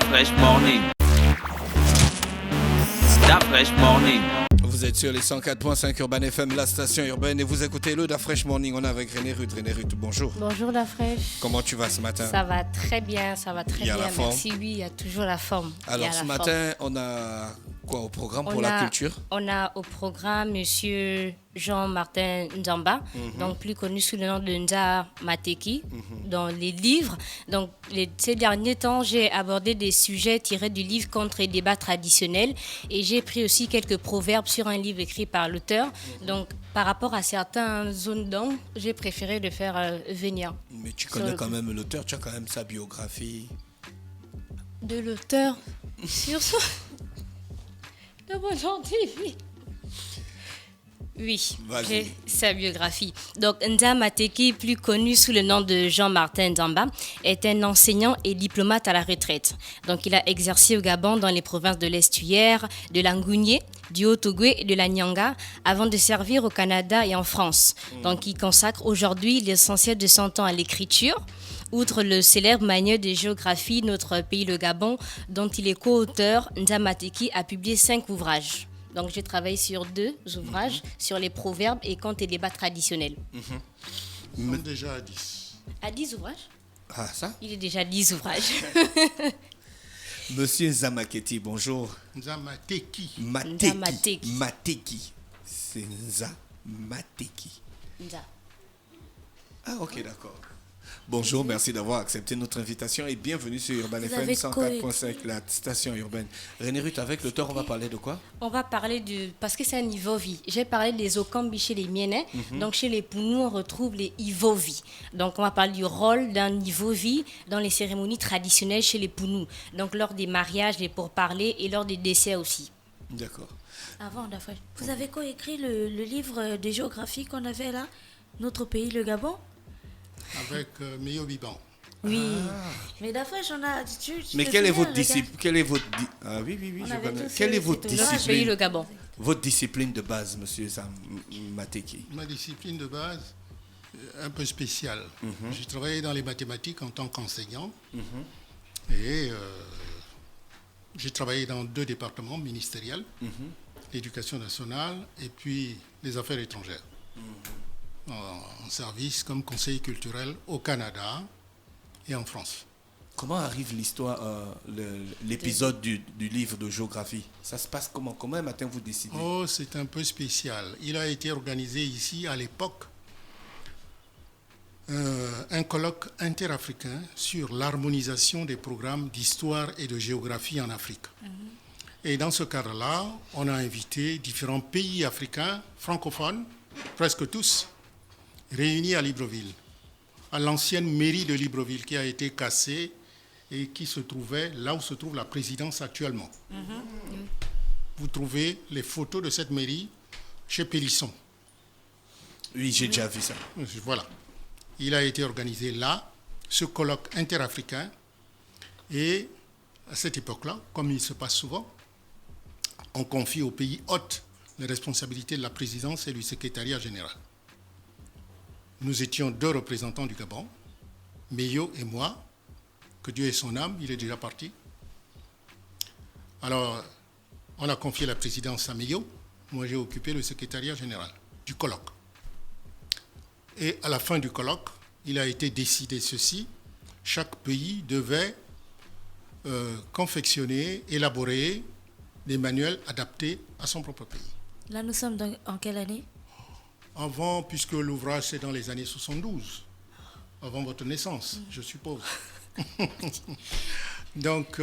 Fresh Morning. Fresh Morning. Vous êtes sur les 104.5 Urban FM, la station urbaine, et vous écoutez le Fresh Morning. On est avec René Ruth. René Ruth, bonjour. Bonjour Fresh. Comment tu vas ce matin? Ça va très bien, ça va très bien. La forme. Merci, oui, il y a toujours la forme. Alors ce matin, on a quoi au programme pour la culture? On a au programme Monsieur Jean-Martin Nzamba, donc plus connu sous le nom de Nza Mateki, dans les livres. Donc ces derniers temps, j'ai abordé des sujets tirés du livre Contre les débats traditionnels, et j'ai pris aussi quelques proverbes sur un livre écrit par l'auteur. Donc par rapport à certaines zones d'ombre, j'ai préféré le faire venir. Mais tu connais quand même l'auteur, tu as quand même sa biographie. De l'auteur sur son... de mon gentil. Oui, j'ai sa biographie. Donc, Nza Mateki, plus connu sous le nom de Jean-Martin Nzamba, est un enseignant et diplomate à la retraite. Donc, il a exercé au Gabon dans les provinces de l'Estuaire, de l'Angounié, du Haut-Ogooué et de la Nyanga, avant de servir au Canada et en France. Donc, il consacre aujourd'hui l'essentiel de son temps à l'écriture. Outre le célèbre manuel de géographie Notre pays le Gabon, dont il est co-auteur, Nza Mateki a publié 5 ouvrages. Donc j'ai travaillé sur 2 ouvrages, sur les proverbes et contes et débats traditionnels. Nous sommes déjà à 10. À 10 ouvrages? Ah, ça? Il est déjà à 10 ouvrages. Monsieur Nza Mateki, bonjour. Nza Mateki. Mateki. C'est Nza Mateki. Nza. Ah, ok, d'accord. Bonjour, merci d'avoir accepté notre invitation et bienvenue sur Urban FM 104.5, la station urbaine. René Ruth, avec l'auteur, on va parler de quoi? On va parler parce que c'est un Ivovi. J'ai parlé des Okambi chez les Mienais. Donc chez les Pounou, on retrouve les Ivovi. Donc on va parler du rôle d'un Ivovi dans les cérémonies traditionnelles chez les Pounou. Donc lors des mariages, les pourparlers et lors des décès aussi. D'accord. Avant, vous avez coécrit le livre de géographie qu'on avait là, Notre pays, le Gabon? Avec Meyo Biban. Oui. Mais d'afresh, on a... Mais quelle est votre discipline? Ah oui, je connais. Quelle est votre discipline? Le Gabon. Votre discipline de base, monsieur Mateki? Ma discipline de base, un peu spéciale. J'ai travaillé dans les mathématiques en tant qu'enseignant. Et j'ai travaillé dans 2 départements ministériels, l'éducation nationale et puis les affaires étrangères. En service comme conseiller culturel au Canada et en France. Comment arrive l'histoire, l'épisode du livre de géographie? Ça se passe comment? Comment un matin vous décidez? Oh, c'est un peu spécial. Il a été organisé ici à l'époque un colloque interafricain sur l'harmonisation des programmes d'histoire et de géographie en Afrique. Et dans ce cadre-là, on a invité différents pays africains francophones, presque tous, réunis à Libreville, à l'ancienne mairie de Libreville qui a été cassée et qui se trouvait là où se trouve la présidence actuellement. Vous trouvez les photos de cette mairie chez Pélisson. Oui, j'ai déjà vu ça. Voilà. Il a été organisé là, ce colloque interafricain, et à cette époque-là, comme il se passe souvent, on confie aux pays hôtes les responsabilités de la présidence et du secrétariat général. Nous étions 2 représentants du Gabon, Meyo et moi, que Dieu ait son âme, il est déjà parti. Alors, on a confié la présidence à Meyo, moi j'ai occupé le secrétariat général du colloque. Et à la fin du colloque, il a été décidé ceci, chaque pays devait confectionner, élaborer des manuels adaptés à son propre pays. Là, nous sommes en quelle année? Avant, puisque l'ouvrage c'est dans les années 72, avant votre naissance, je suppose. Donc,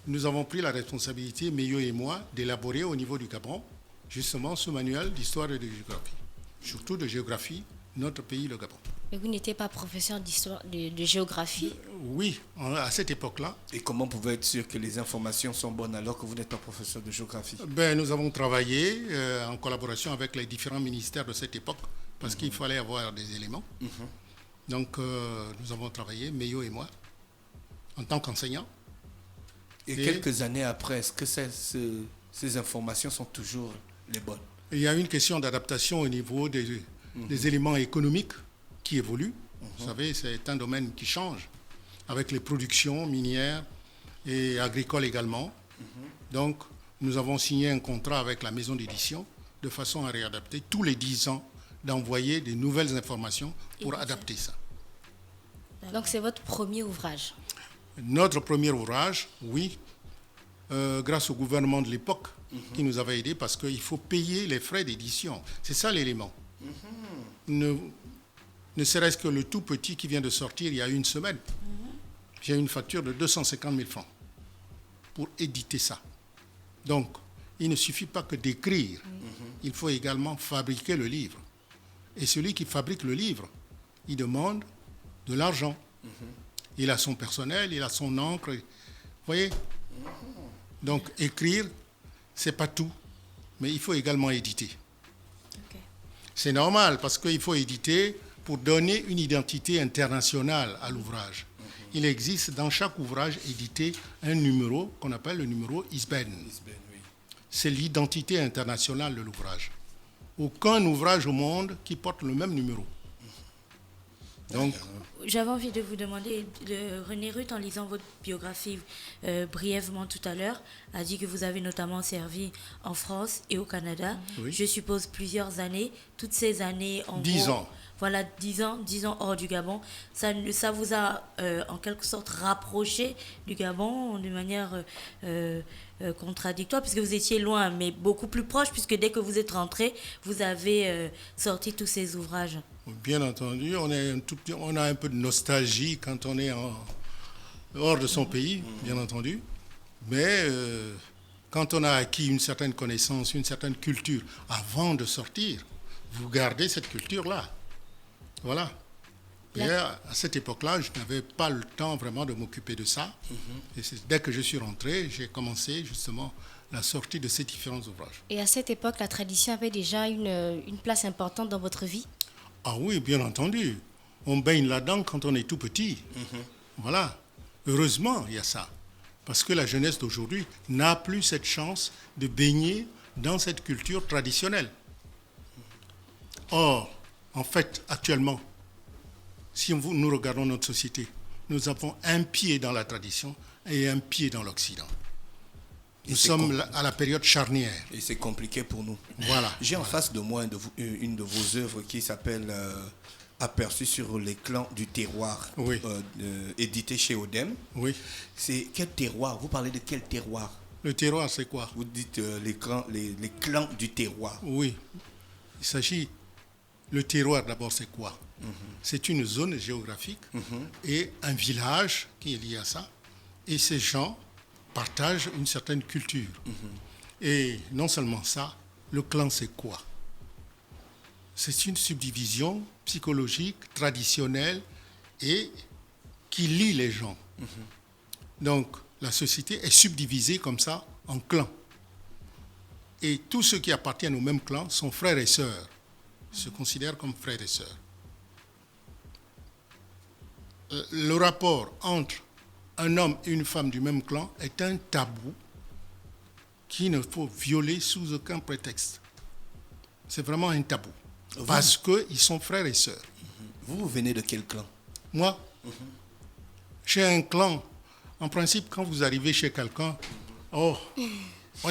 nous avons pris la responsabilité, Meyo et moi, d'élaborer au niveau du Gabon, justement ce manuel d'histoire et de géographie. Surtout de géographie, notre pays, le Gabon. Mais vous n'étiez pas professeur d'histoire, de géographie? Oui, à cette époque-là. Et comment pouvez-vous être sûr que les informations sont bonnes alors que vous n'êtes pas professeur de géographie? Nous avons travaillé en collaboration avec les différents ministères de cette époque parce qu'il fallait avoir des éléments. Donc, nous avons travaillé, Meyo et moi, en tant qu'enseignants. Et quelques années après, est-ce que ces informations sont toujours les bonnes? Il y a une question d'adaptation au niveau des éléments économiques qui évoluent. Vous savez, c'est un domaine qui change avec les productions minières, et agricole également. Donc, nous avons signé un contrat avec la maison d'édition de façon à réadapter tous les 10 ans, d'envoyer des nouvelles informations pour adapter ça. Donc c'est votre premier ouvrage. Notre premier ouvrage, oui, grâce au gouvernement de l'époque qui nous avait aidés parce qu'il faut payer les frais d'édition. C'est ça l'élément. Ne serait-ce que le tout petit qui vient de sortir il y a une semaine. J'ai une facture de 250 000 francs pour éditer ça. Donc, il ne suffit pas que d'écrire. Il faut également fabriquer le livre. Et celui qui fabrique le livre, il demande de l'argent. Il a son personnel, il a son encre. Vous voyez? Donc, écrire, ce n'est pas tout. Mais il faut également éditer. Ok. C'est normal parce qu'il faut éditer pour donner une identité internationale à l'ouvrage. Il existe dans chaque ouvrage édité un numéro qu'on appelle le numéro ISBN. C'est l'identité internationale de l'ouvrage. Aucun ouvrage au monde qui porte le même numéro. Donc, j'avais envie de vous demander, René Ruth, en lisant votre biographie brièvement tout à l'heure, a dit que vous avez notamment servi en France et au Canada. Oui. Je suppose plusieurs années. Toutes ces années, en 10 gros, ans. Voilà, 10 ans hors du Gabon. Ça vous a en quelque sorte rapproché du Gabon de manière contradictoire, puisque vous étiez loin, mais beaucoup plus proche, puisque dès que vous êtes rentré, vous avez sorti tous ces ouvrages. Bien entendu, on a un peu de nostalgie quand on est hors de son pays, bien entendu. Mais quand on a acquis une certaine connaissance, une certaine culture, avant de sortir, vous gardez cette culture-là. Voilà. Et à cette époque-là, je n'avais pas le temps vraiment de m'occuper de ça. Et dès que je suis rentré, j'ai commencé justement la sortie de ces différents ouvrages. Et à cette époque, la tradition avait déjà une place importante dans votre vie? Ah oui, bien entendu. On baigne là-dedans quand on est tout petit. Voilà. Heureusement, il y a ça. Parce que la jeunesse d'aujourd'hui n'a plus cette chance de baigner dans cette culture traditionnelle. Or, en fait, actuellement, si nous regardons notre société, nous avons un pied dans la tradition et un pied dans l'Occident. Nous sommes à la période charnière. Et c'est compliqué pour nous. Voilà. J'ai en face de moi une de vos œuvres qui s'appelle Aperçu sur les clans du terroir, Oui. édité chez Odem. Oui. C'est quel terroir? Vous parlez de quel terroir? Le terroir, c'est quoi? Vous dites les clans du terroir. Oui. Il s'agit... Le terroir, d'abord, c'est quoi? C'est une zone géographique et un village qui est lié à ça. Et ces gens partagent une certaine culture. Et non seulement ça, le clan, c'est quoi? C'est une subdivision psychologique, traditionnelle et qui lie les gens. Donc, la société est subdivisée comme ça en clans. Et tous ceux qui appartiennent au même clan sont frères et sœurs, se considèrent comme frères et sœurs. Le rapport entre un homme et une femme du même clan est un tabou qu'il ne faut violer sous aucun prétexte. C'est vraiment un tabou. Parce qu'ils sont frères et sœurs. Vous venez de quel clan? Moi, j'ai un clan. En principe, quand vous arrivez chez quelqu'un, on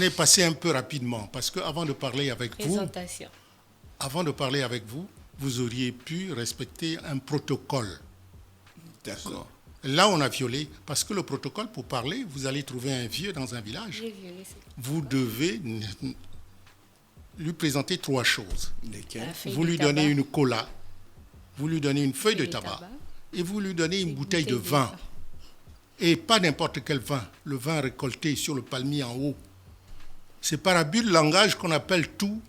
est passé un peu rapidement. Parce qu'avant de parler avec Présentation. vous auriez pu respecter un protocole. D'accord. Là, on a violé. Parce que le protocole, pour parler, vous allez trouver un vieux dans un village. J'ai violé, Vous devez lui présenter 3 choses. Lesquels? Vous lui donnez une cola, vous lui donnez une feuille de tabac et vous lui donnez une bouteille de vin. Et pas n'importe quel vin, le vin récolté sur le palmier en haut. C'est par abus de langage qu'on appelle tout,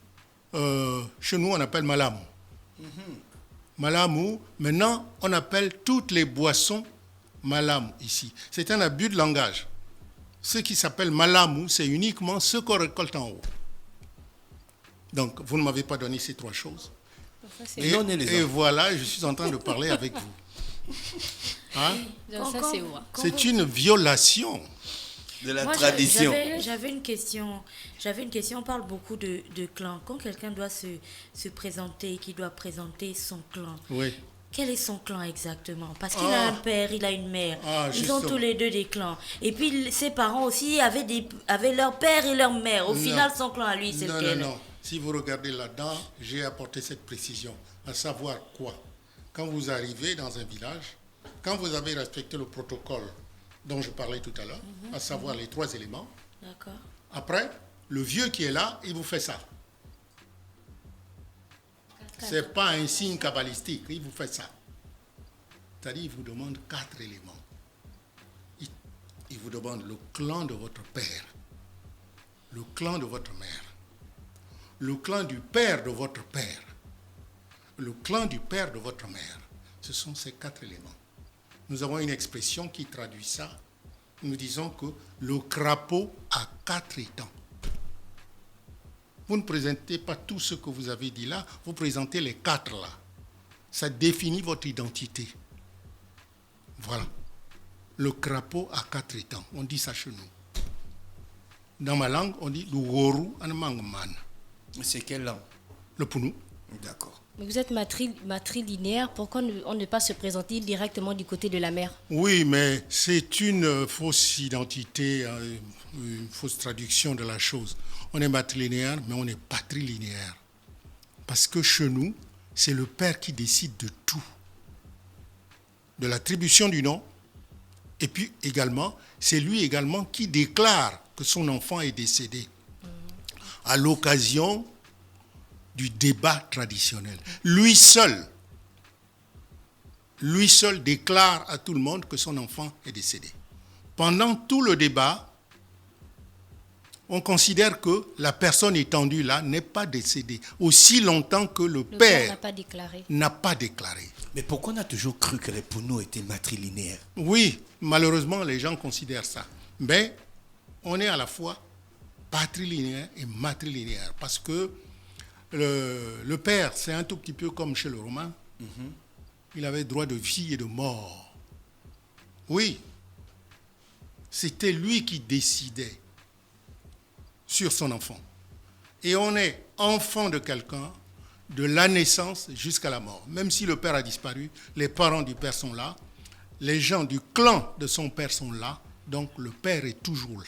chez nous on appelle malamou. Malamou, maintenant on appelle toutes les boissons malamou ici. C'est un abus de langage. Ce qui s'appelle malamou, c'est uniquement ce qu'on récolte en haut. Donc, vous ne m'avez pas donné ces 3 choses. Et voilà, je suis en train de parler avec vous. Hein? C'est une violation de la tradition. J'avais une question. On parle beaucoup de clans. Quand quelqu'un doit se présenter, qui doit présenter son clan, oui. Quel est son clan exactement? Parce qu'il a un père, il a une mère. Ils ont tous les deux des clans. Et puis ses parents aussi avaient leur père et leur mère. Au final, son clan à lui, c'est lequel? Non. Si vous regardez là-dedans, j'ai apporté cette précision. À savoir quoi? Quand vous arrivez dans un village, quand vous avez respecté le protocole dont je parlais tout à l'heure, à savoir les 3 éléments, d'accord. Après, le vieux qui est là, il vous fait ça. Ce n'est pas un signe kabbalistique, il vous fait ça. C'est-à-dire, il vous demande 4 éléments. Il vous demande le clan de votre père, le clan de votre mère, le clan du père de votre père, le clan du père de votre mère. Ce sont ces 4 éléments. Nous avons une expression qui traduit ça. Nous disons que le crapaud a 4 étangs. Vous ne présentez pas tout ce que vous avez dit là, vous présentez les 4 là. Ça définit votre identité. Voilà. Le crapaud a 4 étangs. On dit ça chez nous. Dans ma langue, on dit Lugoru Anmangman. C'est quelle langue? Le Pounou. D'accord. Mais vous êtes matrilinéaire, pourquoi on ne pas se présenter directement du côté de la mère? Oui, mais c'est une fausse identité, une fausse traduction de la chose. On est matrilinéaire, mais on est patrilinéaire. Parce que chez nous, c'est le père qui décide de tout. De l'attribution du nom. Et puis également, c'est lui également qui déclare que son enfant est décédé. À l'occasion du débat traditionnel. Lui seul déclare à tout le monde que son enfant est décédé. Pendant tout le débat, on considère que la personne étendue là n'est pas décédée, aussi longtemps que le père n'a pas déclaré. Mais pourquoi on a toujours cru que les Pounou étaient matrilinéaires? Oui, malheureusement, les gens considèrent ça. Mais on est à la fois patrilinéaire et matrilinéaire, parce que le père, c'est un tout petit peu comme chez le Romain. Il avait droit de vie et de mort. Oui, c'était lui qui décidait sur son enfant. Et on est enfant de quelqu'un de la naissance jusqu'à la mort. Même si le père a disparu, les parents du père sont là, les gens du clan de son père sont là, donc le père est toujours là.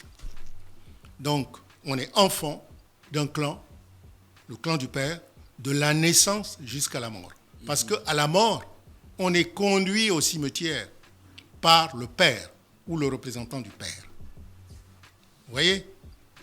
Donc, on est enfant d'un clan, le clan du père, de la naissance jusqu'à la mort. Parce qu'à la mort, on est conduit au cimetière par le père ou le représentant du père. Vous voyez?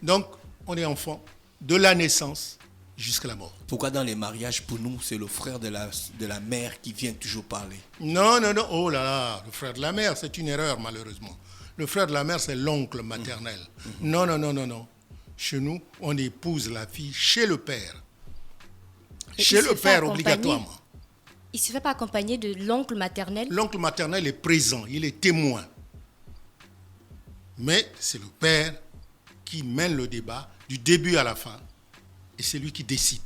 Donc, on est enfant de la naissance jusqu'à la mort. Pourquoi dans les mariages, pour nous, c'est le frère de la mère qui vient toujours parler? Non. Oh là là, le frère de la mère, c'est une erreur malheureusement. Le frère de la mère, c'est l'oncle maternel. Non. Chez nous, on épouse la fille chez le père. Chez le père, obligatoirement. Il ne se fait pas accompagner de l'oncle maternel? L'oncle maternel est présent, il est témoin. Mais c'est le père qui mène le débat du début à la fin. Et c'est lui qui décide.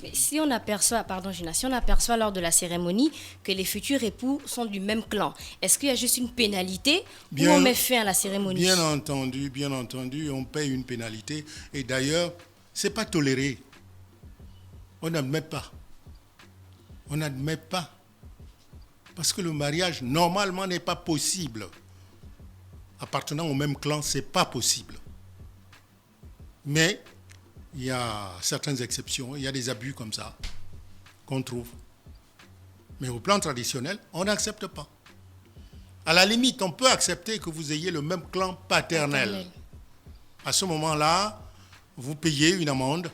Mais si on aperçoit, si on aperçoit lors de la cérémonie que les futurs époux sont du même clan, est-ce qu'il y a juste une pénalité ou on met fin à la cérémonie? Bien entendu, on paye une pénalité. Et d'ailleurs, ce n'est pas toléré. On n'admet pas. Parce que le mariage, normalement, n'est pas possible. Appartenant au même clan, ce n'est pas possible. Mais il y a certaines exceptions, il y a des abus comme ça qu'on trouve. Mais au plan traditionnel, on n'accepte pas. À la limite, on peut accepter que vous ayez le même clan paternel. À ce moment-là, vous payez une amende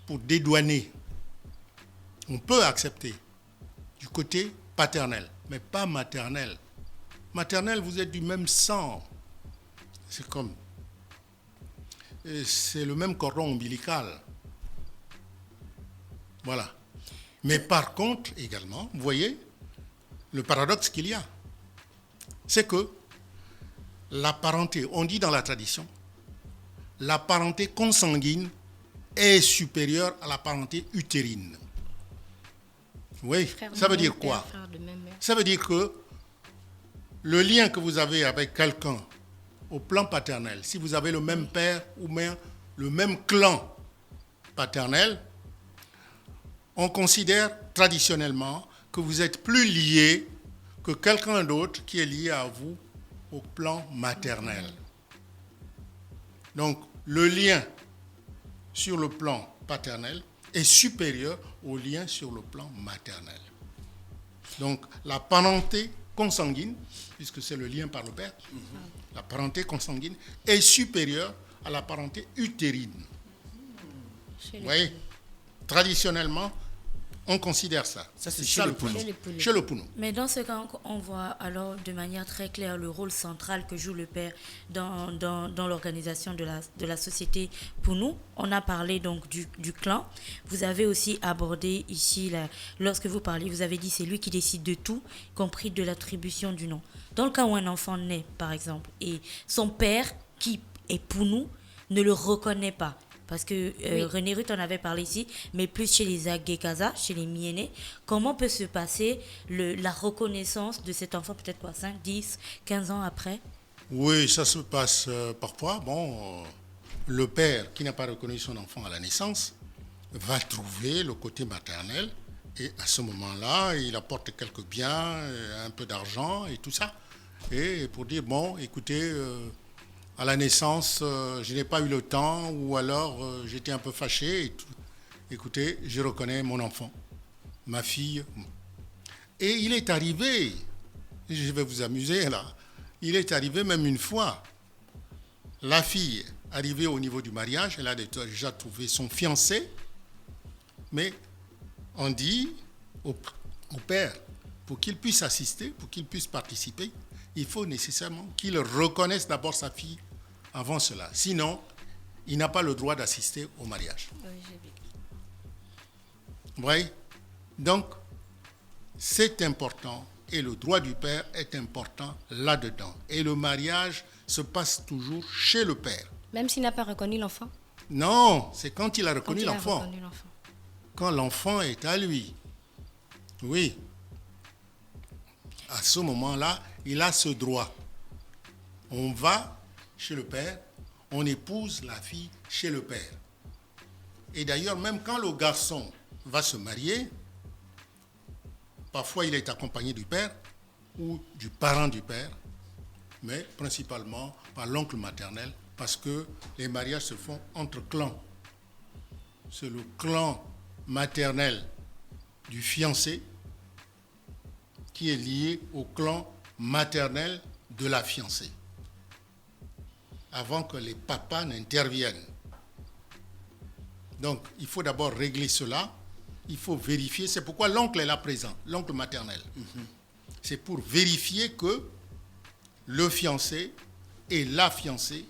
pour dédouaner. On peut accepter du côté paternel, mais pas maternel. Maternel, vous êtes du même sang. C'est le même cordon ombilical. Voilà. Mais par contre, également, vous voyez, le paradoxe qu'il y a, c'est que la parenté, on dit dans la tradition, la parenté consanguine est supérieure à la parenté utérine. Oui, ça veut dire quoi? Ça veut dire que le lien que vous avez avec quelqu'un au plan paternel, si vous avez le même père ou même le même clan paternel, on considère traditionnellement que que vous êtes plus lié que quelqu'un d'autre qui est lié à vous au plan maternel. Donc, le lien sur le plan paternel est supérieur au lien sur le plan maternel. Donc, la parenté consanguine, puisque c'est le lien par le père, la parenté consanguine est supérieure à la parenté utérine. Vous voyez, traditionnellement, on considère ça. Ça, c'est chez le Pounou. Chez le Pounou. Mais dans ce cas, on voit alors de manière très claire le rôle central que joue le père dans l'organisation de la société Pounou. On a parlé donc du clan. Vous avez aussi abordé ici, lorsque vous parlez, vous avez dit c'est lui qui décide de tout, y compris de l'attribution du nom. Dans le cas où un enfant naît, par exemple, et son père, qui est Pounou, ne le reconnaît pas. Parce que René Ruth en avait parlé ici, mais plus chez les Agekaza, chez les Miénés. Comment peut se passer la reconnaissance de cet enfant, peut-être 5, 10, 15 ans après? Oui, ça se passe parfois. Le père qui n'a pas reconnu son enfant à la naissance va trouver le côté maternel et à ce moment-là, il apporte quelques biens, un peu d'argent et tout ça. Et pour dire, écoutez... à la naissance, je n'ai pas eu le temps ou alors j'étais un peu fâché. Et tout. Écoutez, je reconnais mon enfant, ma fille. Et il est arrivé, je vais vous amuser là, il est arrivé même une fois, la fille arrivée au niveau du mariage, elle a déjà trouvé son fiancé, mais on dit au père, pour qu'il puisse assister, pour qu'il puisse participer, il faut nécessairement qu'il reconnaisse d'abord sa fille avant cela. Sinon, il n'a pas le droit d'assister au mariage. Oui, j'ai vu. Vous voyez? Donc, c'est important et le droit du père est important là-dedans. Et le mariage se passe toujours chez le père. Même s'il n'a pas reconnu l'enfant? Non, c'est quand il a reconnu l'enfant. Reconnu l'enfant. Quand l'enfant est à lui. Oui. À ce moment-là, il a ce droit. On va chez le père, on épouse la fille chez le père. Et d'ailleurs, même quand le garçon va se marier, parfois il est accompagné du père ou du parent du père, mais principalement par l'oncle maternel, parce que les mariages se font entre clans. C'est le clan maternel du fiancé qui est lié au clan maternel de la fiancée, avant que les papas n'interviennent. Donc, il faut d'abord régler cela, il faut vérifier, c'est pourquoi l'oncle est là présent, l'oncle maternel. C'est pour vérifier que le fiancé et la fiancée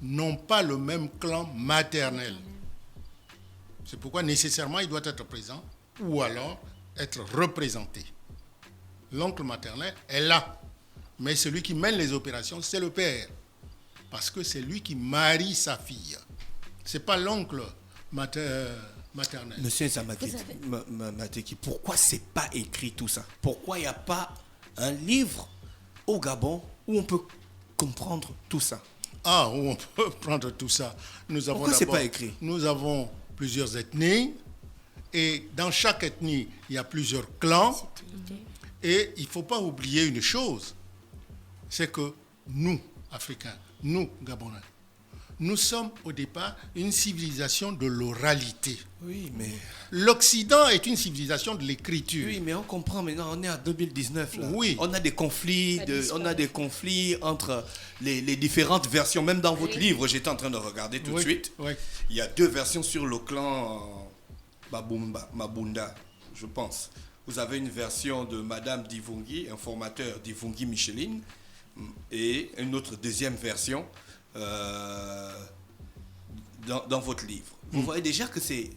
n'ont pas le même clan maternel. C'est pourquoi nécessairement il doit être présent ou alors être représenté. L'oncle maternel est là, mais celui qui mène les opérations, c'est le père, parce que c'est lui qui marie sa fille. Ce n'est pas l'oncle maternel. Monsieur Mateki, pourquoi c'est pas écrit tout ça? Pourquoi il n'y a pas un livre au Gabon où on peut comprendre tout ça? Ah, où on peut prendre tout ça. Pourquoi c'est pas écrit? Nous avons plusieurs ethnies, et dans chaque ethnie, il y a plusieurs clans. Et il ne faut pas oublier une chose, c'est que nous, Africains, nous, Gabonais, nous sommes au départ une civilisation de l'oralité. Oui, mais... L'Occident est une civilisation de l'écriture. Oui, mais on comprend maintenant, on est en 2019 là. Oui. On a des conflits, entre les différentes versions. Même dans votre livre, j'étais en train de regarder tout de suite. Oui. Il y a 2 versions sur le clan Mabunda, je pense. Vous avez une version de Madame Divungi, un formateur Divungi Micheline, et une autre deuxième version dans votre livre. Vous voyez déjà que c'est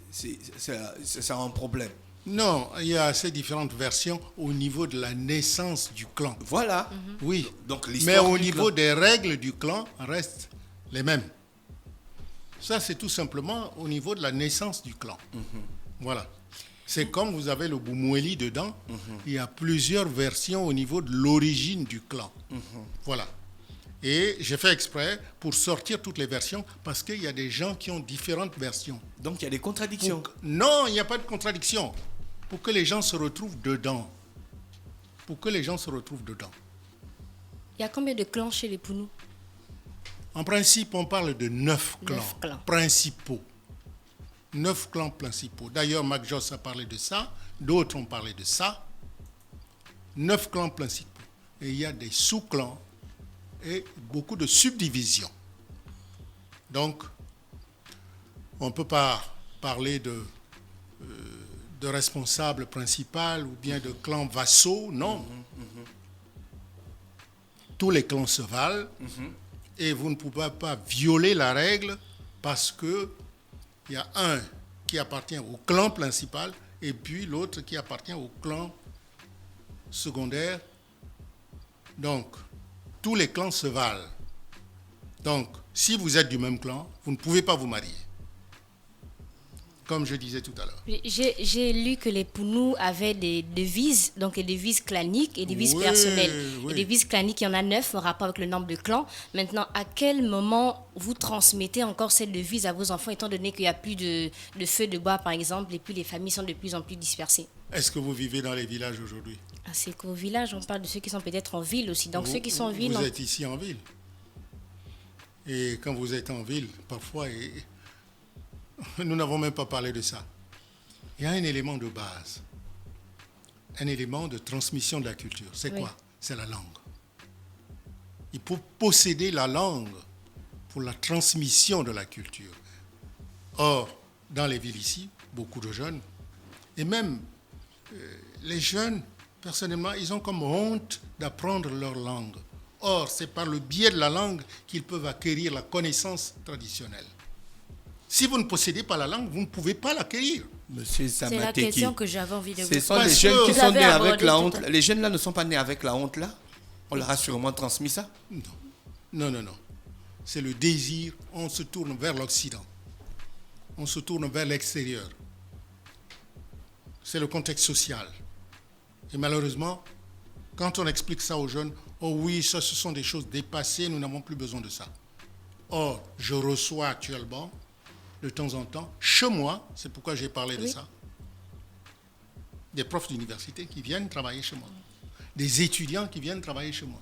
un problème. Non, il y a ces différentes versions au niveau de la naissance du clan. Voilà. Oui. Donc, mais au niveau des règles du clan restent les mêmes. Ça, c'est tout simplement au niveau de la naissance du clan. Voilà. C'est comme vous avez le Boumoueli dedans, il y a plusieurs versions au niveau de l'origine du clan. Voilà. Et j'ai fait exprès pour sortir toutes les versions parce qu'il y a des gens qui ont différentes versions. Donc il y a des contradictions. Non, il n'y a pas de contradiction. Pour que les gens se retrouvent dedans. pour que les gens se retrouvent dedans. Il y a combien de clans chez les Pounous? En principe, on parle de 9 clans, 9 clans. principaux. 9 clans principaux. D'ailleurs, Mac Joss a parlé de ça, d'autres ont parlé de ça. 9 clans principaux. Et il y a des sous-clans et beaucoup de subdivisions. Donc, on ne peut pas parler de responsable principal ou bien de clan vassaux, non. Tous les clans se valent et vous ne pouvez pas violer la règle parce que il y a un qui appartient au clan principal et puis l'autre qui appartient au clan secondaire. Donc, tous les clans se valent. Donc, si vous êtes du même clan, vous ne pouvez pas vous marier. Comme je disais tout à l'heure. J'ai lu que les Pounous avaient des devises, donc des devises claniques et des devises Oui, personnelles. oui. Les devises claniques, il y en a 9 en rapport avec le nombre de clans. Maintenant, à quel moment vous transmettez encore cette devise à vos enfants, étant donné qu'il n'y a plus de feu de bois, par exemple, et puis les familles sont de plus en plus dispersées? Est-ce que vous vivez dans les villages aujourd'hui? Ah, c'est qu'au village, on parle de ceux qui sont peut-être en ville aussi. Donc ceux qui sont en ville... Vous êtes ici en ville. Et quand vous êtes en ville, parfois, nous n'avons même pas parlé de ça. Il y a un élément de base, un élément de transmission de la culture. C'est Oui. quoi? C'est la langue. Il faut posséder la langue pour la transmission de la culture. Or, dans les villes ici, beaucoup de jeunes, et même les jeunes, personnellement, ils ont comme honte d'apprendre leur langue. Or, c'est par le biais de la langue qu'ils peuvent acquérir la connaissance traditionnelle. Si vous ne possédez pas la langue, vous ne pouvez pas l'acquérir. Monsieur C'est la Samateki, question que j'avais envie de vous ce poser. sont les Parce jeunes que qui vous sont avez nés avec abordé la tout honte. à l'heure. Les jeunes là ne sont pas nés avec la honte là. On leur a sûrement transmis ça. Non. C'est le désir. On se tourne vers l'Occident. On se tourne vers l'extérieur. C'est le contexte social. Et malheureusement, quand on explique ça aux jeunes, oh oui, ça, ce sont des choses dépassées, nous n'avons plus besoin de ça. Or, je reçois actuellement, de temps en temps, chez moi, c'est pourquoi j'ai parlé de ça, des profs d'université qui viennent travailler chez moi, des étudiants qui viennent travailler chez moi.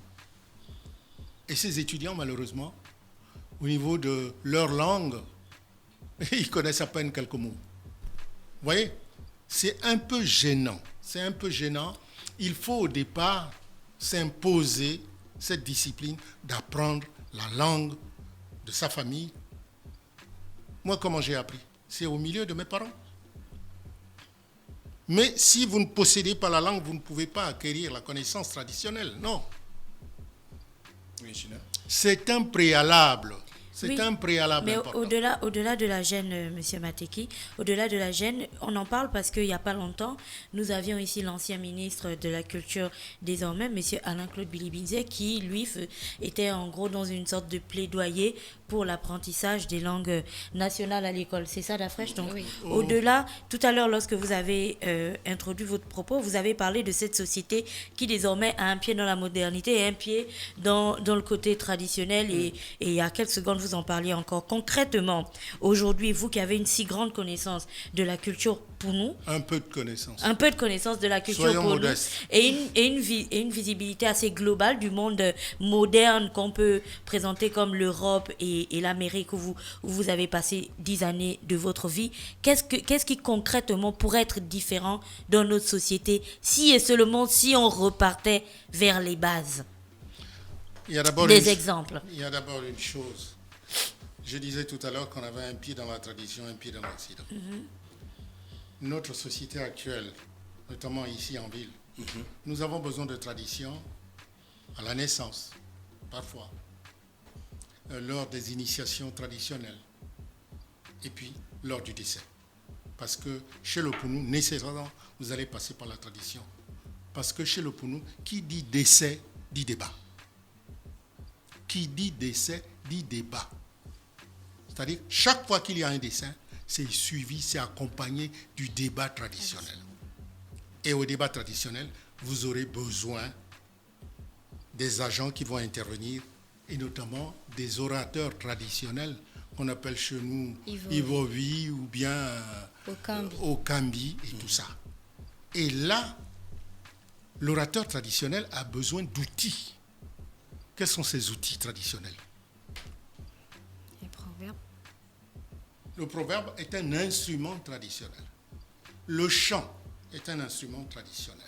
Et ces étudiants, malheureusement, au niveau de leur langue, ils connaissent à peine quelques mots. Vous voyez, c'est un peu gênant. C'est un peu gênant. Il faut au départ s'imposer cette discipline d'apprendre la langue de sa famille. Moi, comment j'ai appris? C'est au milieu de mes parents. Mais si vous ne possédez pas la langue, vous ne pouvez pas acquérir la connaissance traditionnelle. Non. Oui, China. C'est un préalable. C'est Oui, un préalable mais important. au-delà de la gêne, Monsieur Mateki, au-delà de la gêne, on en parle parce qu'il n'y a pas longtemps, nous avions ici l'ancien ministre de la Culture, désormais, Monsieur Alain-Claude Bilibinze, qui, lui, était en gros dans une sorte de plaidoyer pour l'apprentissage des langues nationales à l'école. C'est ça, Dafresh? Donc, Oui. au-delà, tout à l'heure, lorsque vous avez introduit votre propos, vous avez parlé de cette société qui, désormais, a un pied dans la modernité et un pied dans le côté traditionnel. Et il y a quelques secondes, vous en parliez encore. Concrètement, aujourd'hui, vous qui avez une si grande connaissance de la culture Pounou, Un peu de connaissance. un peu de connaissance de la culture Soyons Pounou modestes. et une visibilité assez globale du monde moderne qu'on peut présenter comme l'Europe et l'Amérique où vous avez passé 10 années de votre vie. Qu'est-ce qui concrètement pourrait être différent dans notre société si et seulement si on repartait vers les bases? Il y a d'abord Des exemples. Il y a d'abord une chose. Je disais tout à l'heure qu'on avait un pied dans la tradition, un pied dans l'Occident. Notre société actuelle, notamment ici en ville, nous avons besoin de tradition à la naissance, parfois, lors des initiations traditionnelles, et puis lors du décès. Parce que chez le Pounou, nécessairement, vous allez passer par la tradition. Parce que chez le Pounou, qui dit décès, dit débat. Qui dit décès, dit débat. C'est-à-dire, chaque fois qu'il y a un décès, c'est suivi, c'est accompagné du débat traditionnel. Et au débat traditionnel, vous aurez besoin des agents qui vont intervenir, et notamment des orateurs traditionnels qu'on appelle chez nous Ivovi ou bien Okambi. Okambi et tout ça. Et là, l'orateur traditionnel a besoin d'outils. Quels sont ces outils traditionnels? Les proverbes. Le proverbe est un instrument traditionnel. Le chant est un instrument traditionnel.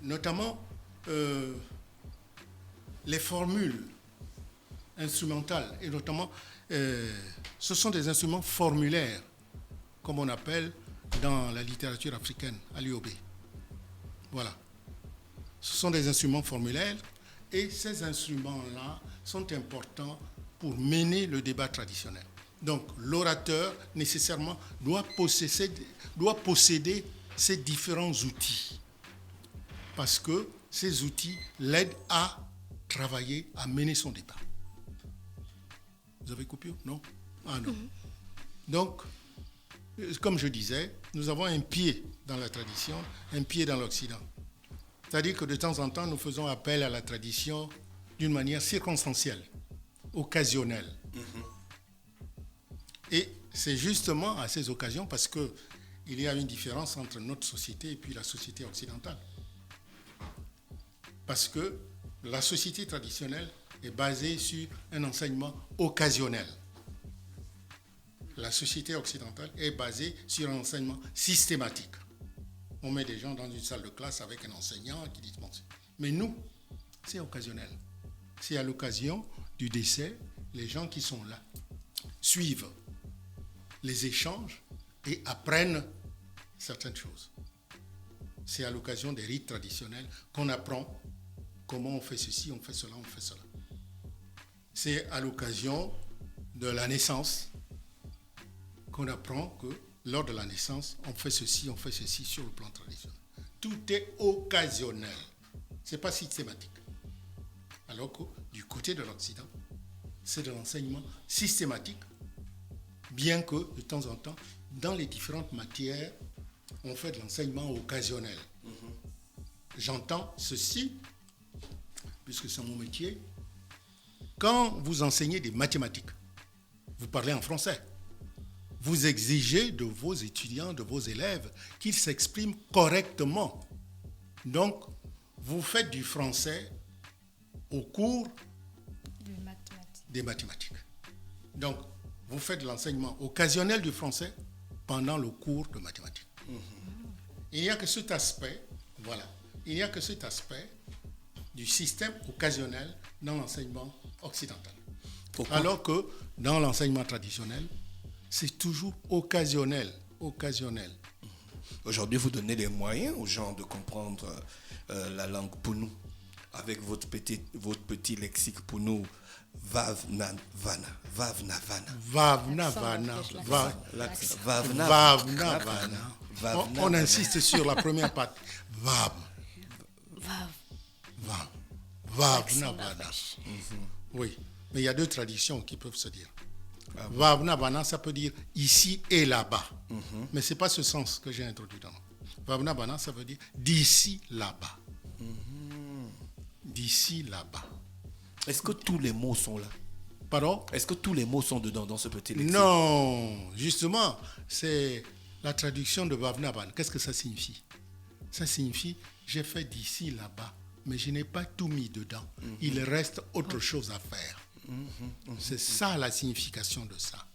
Notamment, les formules instrumentales, et notamment, ce sont des instruments formulaires, comme on appelle dans la littérature africaine, à l'UOB. Voilà. Ce sont des instruments formulaires, et ces instruments-là sont importants pour mener le débat traditionnel. Donc, l'orateur, nécessairement, doit posséder ces différents outils, parce que ces outils l'aident à travailler, à mener son débat. Vous avez coupé? Non? Ah non. Donc, comme je disais, nous avons un pied dans la tradition, un pied dans l'Occident. C'est-à-dire que de temps en temps, nous faisons appel à la tradition d'une manière circonstancielle, occasionnelle. Et c'est justement à ces occasions, parce qu'il y a une différence entre notre société et puis la société occidentale. Parce que la société traditionnelle est basée sur un enseignement occasionnel. La société occidentale est basée sur un enseignement systématique. On met des gens dans une salle de classe avec un enseignant qui dispense. Mais nous, c'est occasionnel. C'est à l'occasion du décès, les gens qui sont là suivent les échanges et apprennent certaines choses. C'est à l'occasion des rites traditionnels qu'on apprend comment on fait ceci, on fait cela, on fait cela. C'est à l'occasion de la naissance qu'on apprend que lors de la naissance, on fait ceci sur le plan traditionnel. Tout est occasionnel. Ce n'est pas systématique. Alors que du côté de l'Occident, c'est de l'enseignement systématique, bien que de temps en temps, dans les différentes matières, on fait de l'enseignement occasionnel. J'entends ceci, puisque c'est mon métier. Quand vous enseignez des mathématiques, vous parlez en français. Vous exigez de vos étudiants, de vos élèves, qu'ils s'expriment correctement. Donc, vous faites du français au cours des mathématiques. Donc, vous faites de l'enseignement occasionnel du français pendant le cours de mathématiques. Il n'y a que cet aspect, voilà, il n'y a que cet aspect du système occasionnel dans l'enseignement occidental. Pourquoi? Alors que dans l'enseignement traditionnel, c'est toujours occasionnel. Aujourd'hui, vous donnez les moyens aux gens de comprendre la langue Pounou avec votre petit lexique Pounou. Vavna Vana. On insiste sur la première partie. Vavna Vana. Oui, mais il y a deux traditions qui peuvent se dire. Vavna Vana, ça peut dire ici et là-bas. Mais ce n'est pas ce sens que j'ai introduit dans. Vavna Vana, ça veut dire d'ici là-bas. D'ici là-bas. Est-ce que tous les mots sont là? Pardon? Est-ce que tous les mots sont dedans dans ce petit lexique? Non, justement, c'est la traduction de Vavna Vana. Qu'est-ce que ça signifie? Ça signifie, j'ai fait d'ici là-bas, mais je n'ai pas tout mis dedans. Il reste autre chose à faire. C'est ça la signification de ça.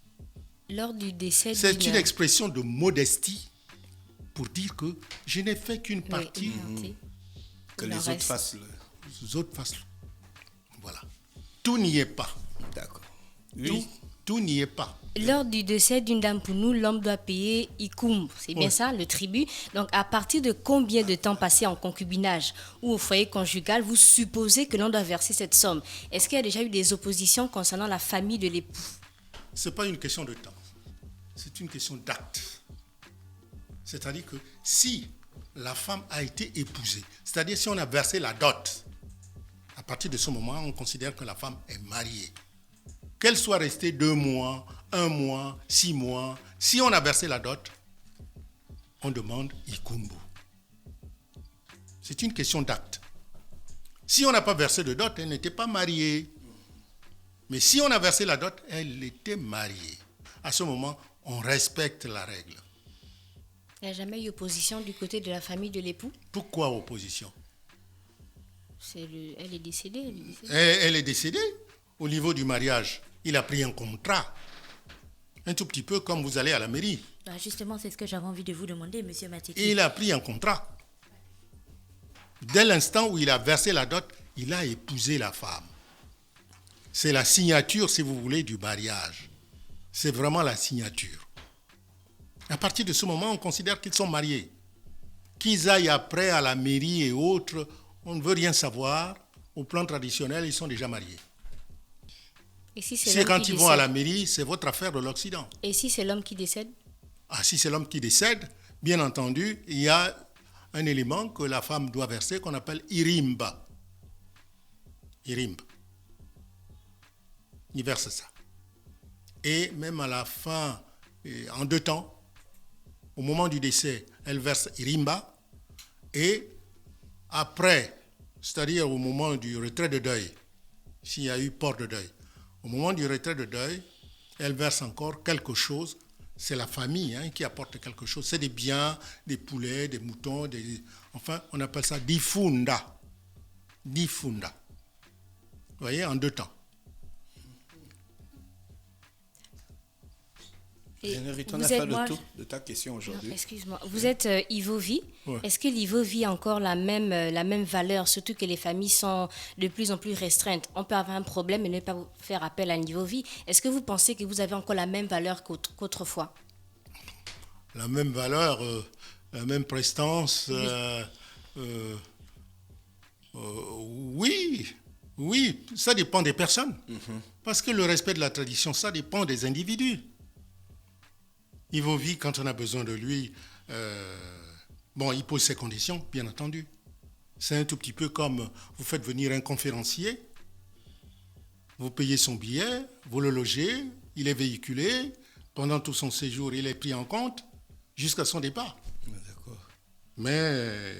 Lors du décès C'est une expression de modestie pour dire que je n'ai fait qu'une partie. Que les autres fassent Voilà. Tout n'y est pas. D'accord. Oui. Tout n'y est pas. Lors du décès d'une dame pour nous, l'homme doit payer Ikum, c'est bien ça, le tribut. Donc, à partir de combien de temps passé en concubinage ou au foyer conjugal, vous supposez que l'on doit verser cette somme? Est-ce qu'il y a déjà eu des oppositions concernant la famille de l'époux? Ce n'est pas une question de temps. C'est une question d'acte. C'est-à-dire que si la femme a été épousée, c'est-à-dire si on a versé la dot, à partir de ce moment, on considère que la femme est mariée. Qu'elle soit restée 2 mois, 1 mois, 6 mois, si on a versé la dot, on demande Ikumbu. C'est une question d'acte. Si on n'a pas versé de dot, elle n'était pas mariée. Mais si on a versé la dot, elle était mariée. À ce moment, on respecte la règle. Il n'y a jamais eu opposition du côté de la famille de l'époux? Pourquoi opposition? Elle est décédée. Elle est décédée. Au niveau du mariage, il a pris un contrat. Un tout petit peu comme vous allez à la mairie. Bah, justement, c'est ce que j'avais envie de vous demander, monsieur Mateki. Il a pris un contrat. Dès l'instant où il a versé la dot, il a épousé la femme. C'est la signature, si vous voulez, du mariage. C'est vraiment la signature. À partir de ce moment, on considère qu'ils sont mariés. Qu'ils aillent après à la mairie et autres, on ne veut rien savoir. Au plan traditionnel, ils sont déjà mariés. Et si C'est quand ils vont à la mairie, c'est votre affaire de l'Occident. Et si c'est l'homme qui décède? Ah, si c'est l'homme qui décède, bien entendu, il y a un élément que la femme doit verser qu'on appelle irimba. Irimba. Il verse ça. Et même à la fin, en 2 temps, au moment du décès, elle verse irimba. Et après, c'est-à-dire au moment du retrait de deuil, s'il y a eu port de deuil, au moment du retrait de deuil, elle verse encore quelque chose. C'est la famille qui apporte quelque chose. C'est des biens, des poulets, des moutons, enfin, on appelle ça difunda. Difunda. Vous voyez, en 2 temps. On a fait le tour de ta question aujourd'hui. Excuse-moi. Vous êtes Ivovi. Ouais. Est-ce que l'Ivovi a encore la même valeur, surtout que les familles sont de plus en plus restreintes? On peut avoir un problème et ne pas faire appel à l'Ivovi. Est-ce que vous pensez que vous avez encore la même valeur qu'autrefois? La même valeur, la même prestance. Oui, ça dépend des personnes. Parce que le respect de la tradition, ça dépend des individus. Ivovi, quand on a besoin de lui, il pose ses conditions, bien entendu. C'est un tout petit peu comme vous faites venir un conférencier, vous payez son billet, vous le logez, il est véhiculé, pendant tout son séjour, il est pris en compte jusqu'à son départ. D'accord. Mais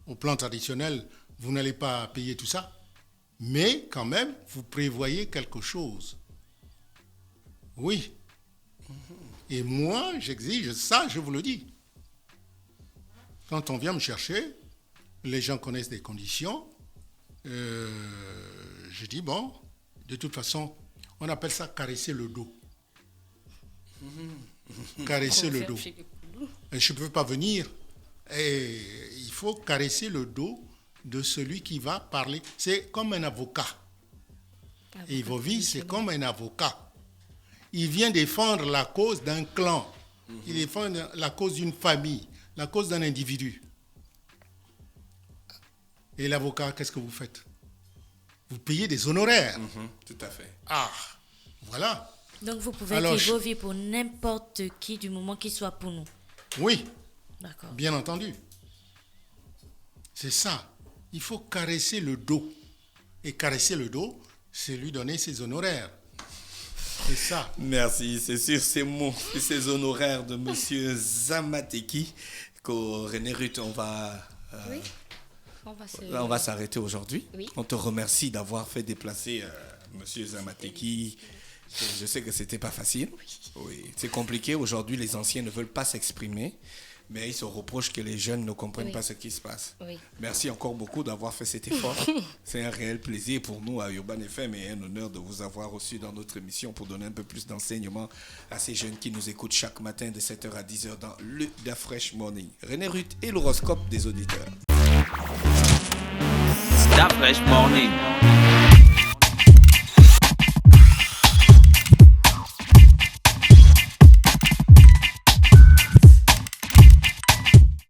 au plan traditionnel, vous n'allez pas payer tout ça. Mais quand même, vous prévoyez quelque chose. Oui. Et moi, j'exige ça, je vous le dis. Quand on vient me chercher, les gens connaissent des conditions. Je dis, bon, de toute façon, on appelle ça caresser le dos. Caresser le dos. Et je ne peux pas venir. Et il faut caresser le dos de celui qui va parler. C'est comme un avocat. Et Ivovi, c'est comme un avocat. Il vient défendre la cause d'un clan. Il défend la cause d'une famille, la cause d'un individu. Et l'avocat, qu'est-ce que vous faites? Vous payez des honoraires. Tout à fait. Ah, voilà. Donc vous pouvez Alors, être Ivovi pour n'importe qui du moment qu'il soit pour nous. Oui, D'accord. bien entendu. C'est ça. Il faut caresser le dos. Et caresser le dos, c'est lui donner ses honoraires. C'est ça. Merci. C'est sur ces mots et ces honoraires de M. Zamateki qu'au René Ruth, on va s'arrêter aujourd'hui. Oui. On te remercie d'avoir fait déplacer M. Zamateki. Je sais que c'était pas facile. Oui. C'est compliqué. Aujourd'hui, les anciens ne veulent pas s'exprimer. Mais ils se reprochent que les jeunes ne comprennent pas ce qui se passe. Oui. Merci encore beaucoup d'avoir fait cet effort. C'est un réel plaisir pour nous à Urban FM et un honneur de vous avoir reçu dans notre émission pour donner un peu plus d'enseignement à ces jeunes qui nous écoutent chaque matin de 7h à 10h dans le Da Fresh Morning. René Ruth et l'horoscope des auditeurs. Da Fresh Morning.